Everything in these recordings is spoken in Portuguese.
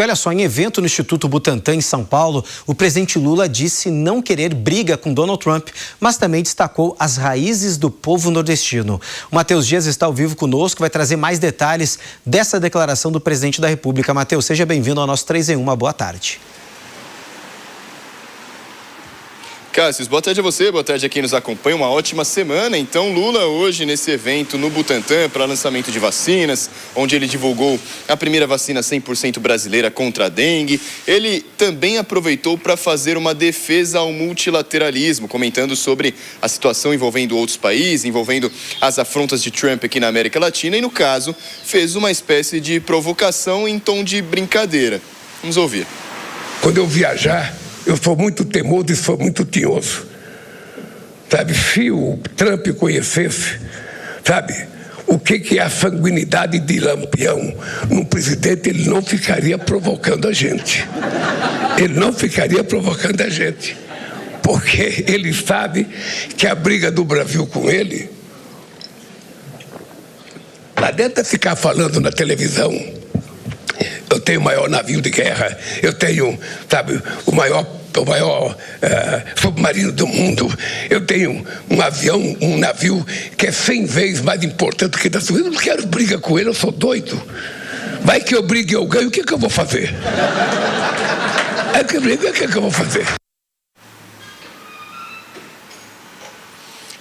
Olha só, em evento no Instituto Butantan, em São Paulo, o presidente Lula disse não querer briga com Donald Trump, mas também destacou as raízes do povo nordestino. O Matheus Dias está ao vivo conosco, vai trazer mais detalhes dessa declaração do presidente da República. Matheus, seja bem-vindo ao nosso 3 em 1, boa tarde. Cássio, boa tarde a você, boa tarde a quem nos acompanha, uma ótima semana. Então, Lula hoje nesse evento no Butantan para lançamento de vacinas, onde ele divulgou a primeira vacina 100% brasileira contra a dengue. Ele também aproveitou para fazer uma defesa ao multilateralismo, comentando sobre a situação envolvendo outros países, envolvendo as afrontas de Trump aqui na América Latina e, no caso, fez uma espécie de provocação em tom de brincadeira. Vamos ouvir. Quando eu viajar, eu sou muito teimoso e sou muito tinhoso, sabe? Se o Trump conhecesse, sabe, o que é a sanguinidade de Lampião num presidente, ele não ficaria provocando a gente. Ele não ficaria provocando a gente, porque ele sabe que a briga do Brasil com ele, não adianta ficar falando na televisão. Eu tenho o maior navio de guerra, eu tenho, sabe, o maior submarino do mundo, eu tenho um avião, um navio que é 100 vezes mais importante que da sua. Eu não quero briga com ele, eu sou doido. Vai que eu brigue e eu ganho, o que eu vou fazer? É que eu brigo, o que eu vou fazer?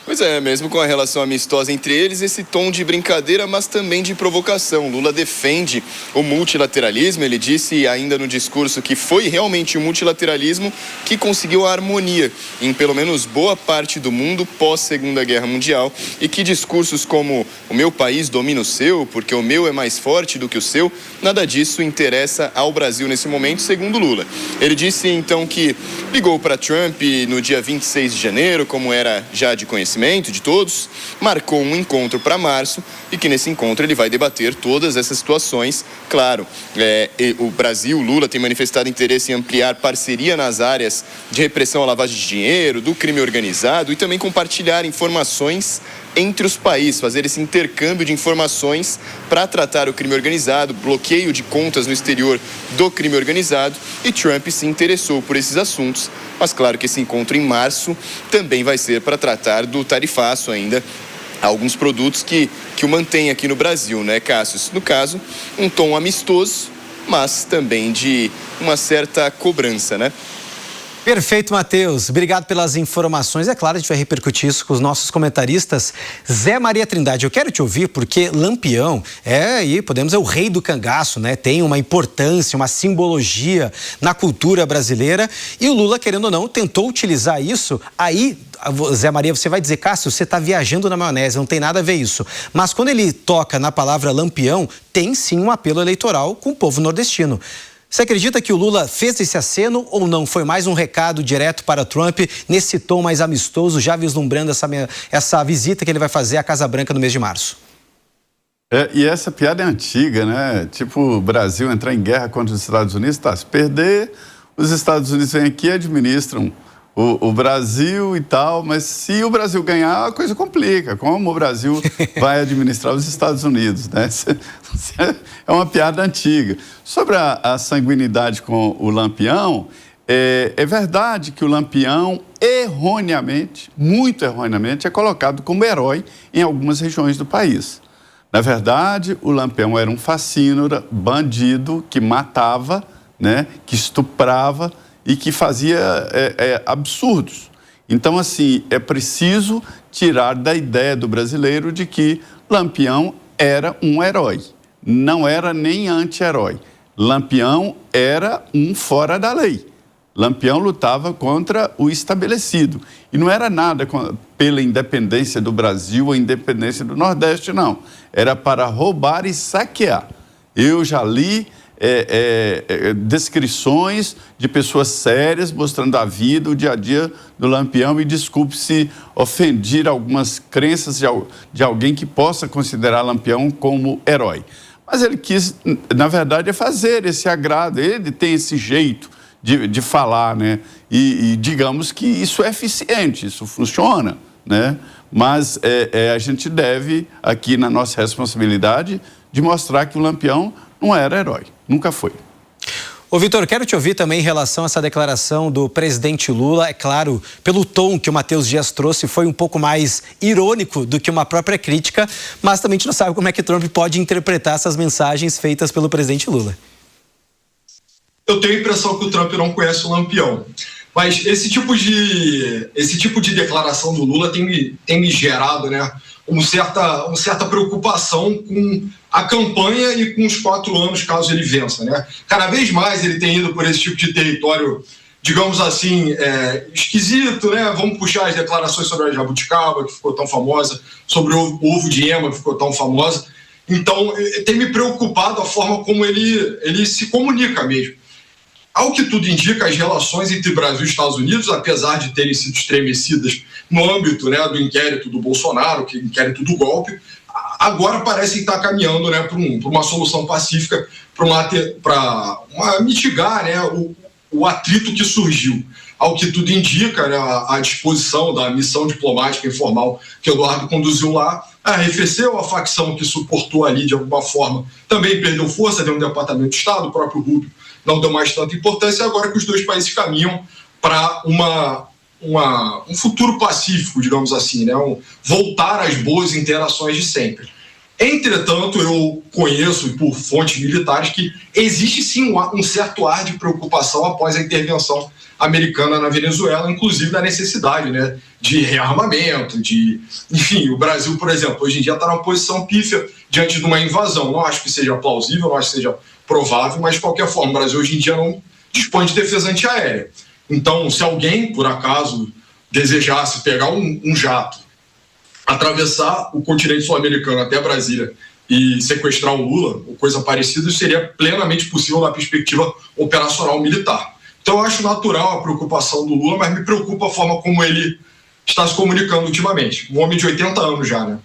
Pois é, mesmo com a relação amistosa entre eles, esse tom de brincadeira, mas também de provocação. Lula defende o multilateralismo, ele disse ainda no discurso que foi realmente o multilateralismo que conseguiu a harmonia em pelo menos boa parte do mundo pós-Segunda Guerra Mundial e que discursos como o meu país domina o seu, porque o meu é mais forte do que o seu, nada disso interessa ao Brasil nesse momento, segundo Lula. Ele disse então que ligou para Trump no dia 26 de janeiro, como era já de conhecimento de todos, marcou um encontro para março e que nesse encontro ele vai debater todas essas situações. Claro, o Brasil, Lula, tem manifestado interesse em ampliar parceria nas áreas de repressão à lavagem de dinheiro, do crime organizado e também compartilhar informações entre os países, fazer esse intercâmbio de informações para tratar o crime organizado, bloqueio de contas no exterior do crime organizado, e Trump se interessou por esses assuntos, mas claro que esse encontro em março também vai ser para tratar do tarifaço ainda, alguns produtos que o mantém aqui no Brasil, né, Cássio? No caso, um tom amistoso, mas também de uma certa cobrança, né? Perfeito, Matheus. Obrigado pelas informações. É claro, a gente vai repercutir isso com os nossos comentaristas. Zé Maria Trindade, eu quero te ouvir porque Lampião podemos dizer, o rei do cangaço, né? Tem uma importância, uma simbologia na cultura brasileira e o Lula, querendo ou não, tentou utilizar isso. Aí, Zé Maria, você vai dizer, Cássio, você está viajando na maionese, não tem nada a ver isso. Mas quando ele toca na palavra Lampião, tem sim um apelo eleitoral com o povo nordestino. Você acredita que o Lula fez esse aceno ou não? Foi mais um recado direto para Trump, nesse tom mais amistoso, já vislumbrando essa visita que ele vai fazer à Casa Branca no mês de março? E essa piada é antiga, né? Tipo, o Brasil entrar em guerra contra os Estados Unidos, tá? Se perder, os Estados Unidos vêm aqui e administram o Brasil e tal, mas se o Brasil ganhar, a coisa complica. Como o Brasil vai administrar os Estados Unidos, né? É uma piada antiga. Sobre a sanguinidade com o Lampião, é verdade que o Lampião, erroneamente, muito erroneamente, é colocado como herói em algumas regiões do país. Na verdade, o Lampião era um facínora, bandido, que matava, né, que estuprava e que fazia absurdos. Então, assim, é preciso tirar da ideia do brasileiro de que Lampião era um herói. Não era nem anti-herói. Lampião era um fora da lei. Lampião lutava contra o estabelecido. E não era nada pela independência do Brasil ou independência do Nordeste, não. Era para roubar e saquear. Eu já li descrições de pessoas sérias mostrando a vida, o dia a dia do Lampião, e desculpe se ofendir algumas crenças de alguém que possa considerar Lampião como herói. Mas ele quis, na verdade, fazer esse agrado, ele tem esse jeito de falar, né? E digamos que isso é eficiente, isso funciona, né? Mas a gente deve, aqui na nossa responsabilidade, de mostrar que o Lampião não era herói, nunca foi. Ô, Vitor, quero te ouvir também em relação a essa declaração do presidente Lula. É claro, pelo tom que o Matheus Dias trouxe, foi um pouco mais irônico do que uma própria crítica, mas também a gente não sabe como é que Trump pode interpretar essas mensagens feitas pelo presidente Lula. Eu tenho a impressão que o Trump não conhece o Lampião. Mas esse tipo de declaração do Lula tem me gerado, né, uma certa preocupação com a campanha e com os 4 anos, caso ele vença, né? Cada vez mais ele tem ido por esse tipo de território, digamos assim, esquisito, né? Vamos puxar as declarações sobre a jabuticaba, que ficou tão famosa, sobre o ovo de ema, que ficou tão famosa. Então, tem me preocupado a forma como ele se comunica mesmo. Ao que tudo indica, as relações entre Brasil e Estados Unidos, apesar de terem sido estremecidas no âmbito, né, do inquérito do Bolsonaro, que é o inquérito do golpe, agora parecem estar caminhando, né, para uma solução pacífica, para mitigar, né, o atrito que surgiu. Ao que tudo indica, né, a disposição da missão diplomática informal que Eduardo conduziu lá arrefeceu. A facção que suportou ali de alguma forma também perdeu força, deu um Departamento de Estado, o próprio Rubio não deu mais tanta importância, agora que os dois países caminham para um futuro pacífico, digamos assim, né? Voltar às boas interações de sempre. Entretanto, eu conheço por fontes militares que existe sim um certo ar de preocupação após a intervenção americana na Venezuela, inclusive da necessidade, né, de rearmamento, enfim, o Brasil, por exemplo, hoje em dia está numa posição pífia diante de uma invasão. Não acho que seja plausível, não acho que seja provável, mas de qualquer forma, o Brasil hoje em dia não dispõe de defesa antiaérea. Então, se alguém, por acaso, desejasse pegar um jato, atravessar o continente sul-americano até Brasília e sequestrar o Lula, ou coisa parecida, isso seria plenamente possível na perspectiva operacional militar. Então, eu acho natural a preocupação do Lula, mas me preocupa a forma como ele está se comunicando ultimamente. Um homem de 80 anos já, né?